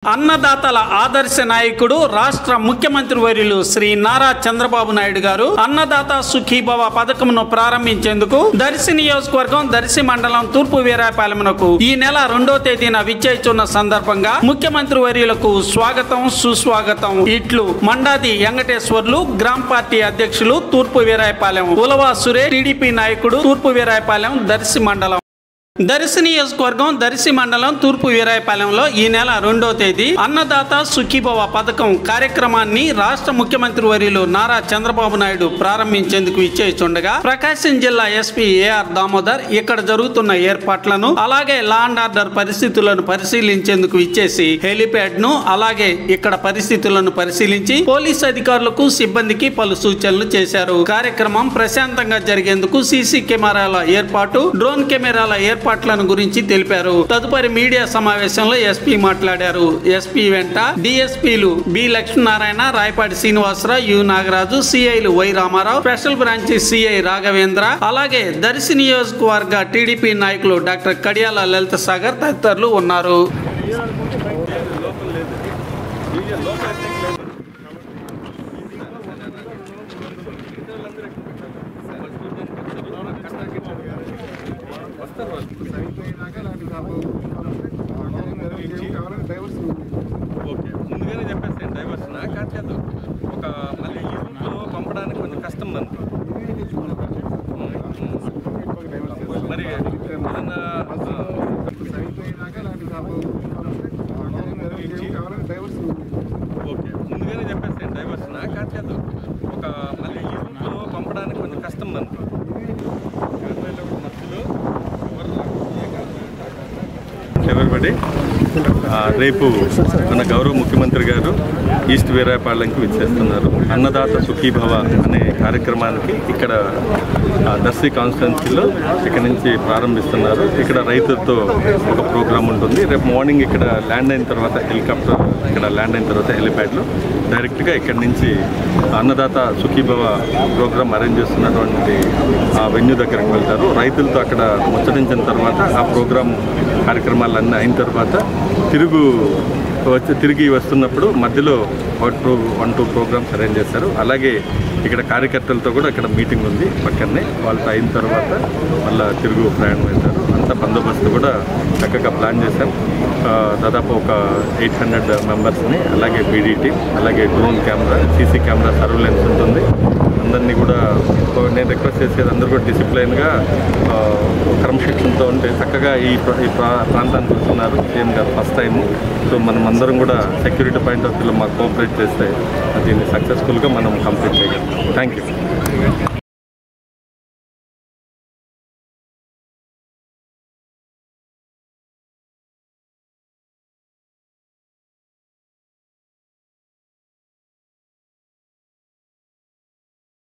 అన్నదాతల ఆదర్శ నాయకుడు రాష్ట్ర ముఖ్యమంత్రి వర్యులు శ్రీ నారా చంద్రబాబు నాయుడు గారు అన్నదాత సుఖీభవ పథకంను ప్రారంభించేందుకు దర్శి నియోజకవర్గం దర్శి మండలం తూర్పు వీరాయపాలెంకు ఈ నెల 2వ తేదీన విచ్చేస్తున్న సందర్భంగా ముఖ్యమంత్రి వర్యులకు స్వాగతం సుస్వాగతం ఇట్లు మండాది వెంకటేశ్వర్లు గ్రామ పార్టీ అధ్యక్షులు తూర్పు వీరాయపాలెం ఉలవా సురేష్ టీడీపీ నాయకుడు తూర్పు వీరాయపాలెం దర్శి మండలం దర్శి నియోజకవర్గం దర్శి మండలం తూర్పు వీరాయపాలెంలో ఈ నెల 2వ తేదీ అన్నదాత సుఖీభవ పథకం కార్యక్రమాన్ని రాష్ట్ర ముఖ్యమంత్రి వర్యులు నారా చంద్రబాబు నాయుడు ప్రారంభించేందుకు ఇచ్చేస్తుండగా ప్రకాశం జిల్లా ఎస్పీ ఏఆర్ దామోదర్ ఇక్కడ జరుగుతున్న ఏర్పాట్లను అలాగే లా అండ్ ఆర్డర్ పరిస్థితులను పరిశీలించేందుకు ఇచ్చేసి హెలిప్యాడ్ ను అలాగే ఇక్కడ పరిస్థితులను పరిశీలించి పోలీస్ అధికారులకు సిబ్బందికి పలు సూచనలు చేశారు. కార్యక్రమం ప్రశాంతంగా జరిగేందుకు సీసీ కెమెరాల ఏర్పాటు డ్రోన్ కెమెరాల ఏర్పాట్లను గురించి తెలిపారు. తదుపరి మీడియా సమావేశంలో ఎస్పీ మాట్లాడారు. ఎస్పీ వెంట డిఎస్పీలు బి లక్ష్మీనారాయణ, రాయపాటి శ్రీనివాసరావు, యు నాగరాజు, సిఐలు Y Ramarao, special branch CI Raghavendra, అలాగే దర్శి నియోజకవర్గ టీడీపీ నాయకులు డాక్టర్ కడియాల లలిత సాగర్ తదితరులు ఉన్నారు. ఓకే, ముందుగానే చెప్పేస్తాను డైవర్షన్ కాదు, ఒక మళ్ళీ ఈ రూట్లో పంపడానికి కొంచెం కష్టం మనకు. మరి ఏదన్నా ఓకే, ముందుగానే చెప్పేస్తాను డైవర్షన్ కాదు, ఒక మళ్ళీ ఈ రూట్లో పంపడానికి కొంచెం కష్టం మనకు. ఎవరిబడి రేపు మన గౌరవ ముఖ్యమంత్రి గారు ఈస్ట్ వీరాయపాలెంకి విచ్చేస్తున్నారు. అన్నదాత సుఖీభవ అనే కార్యక్రమానికి ఇక్కడ దర్శి కాన్స్టిట్యున్సీలో ఇక్కడ నుంచి ప్రారంభిస్తున్నారు. ఇక్కడ రైతులతో ఒక ప్రోగ్రాం ఉంటుంది. రేపు మార్నింగ్ ఇక్కడ ల్యాండ్ అయిన తర్వాత హెలికాప్టర్ ఇక్కడ ల్యాండ్ అయిన తర్వాత హెలిప్యాడ్లో డైరెక్ట్గా ఇక్కడ నుంచి అన్నదాత సుఖీభవ ప్రోగ్రాం అరేంజ్ చేస్తున్నటువంటి ఆ వెన్యూ దగ్గరికి వెళ్తారు. రైతులతో అక్కడ ముచ్చటించిన తర్వాత ఆ ప్రోగ్రాం కార్యక్రమాలన్నీ అయిన తర్వాత తిరిగి వస్తున్నప్పుడు మధ్యలో 1-2 ప్రోగ్రామ్స్ అరేంజ్ చేస్తారు. అలాగే ఇక్కడ కార్యకర్తలతో కూడా ఇక్కడ మీటింగ్ ఉంది పక్కనే. వాళ్ళతో అయిన తర్వాత మళ్ళీ తిరుగు ప్రయాణం అవుతారు. అంత బందోబస్తు కూడా చక్కగా ప్లాన్ చేశాం. దాదాపు ఒక 800 మెంబర్స్ని, అలాగే బీడీటీ, అలాగే drone camera, CC camera surveillance ఉంటుంది. అందరినీ కూడా నేను రిక్వెస్ట్ చేసేది అందరూ కూడా డిసిప్లైన్గా క్రమశిక్షణతో ఉంటే చక్కగా ఈ ప్రాంతానికి వస్తున్నారు. సీఎం గారు ఫస్ట్ టైము. సో మనం అందరం కూడా సెక్యూరిటీ పాయింట్ ఆఫ్ వ్యూలో మాకు కోఆపరేట్ చేస్తే దీన్ని సక్సెస్ఫుల్గా మనం కంప్లీట్ చేయగలం. Thank you.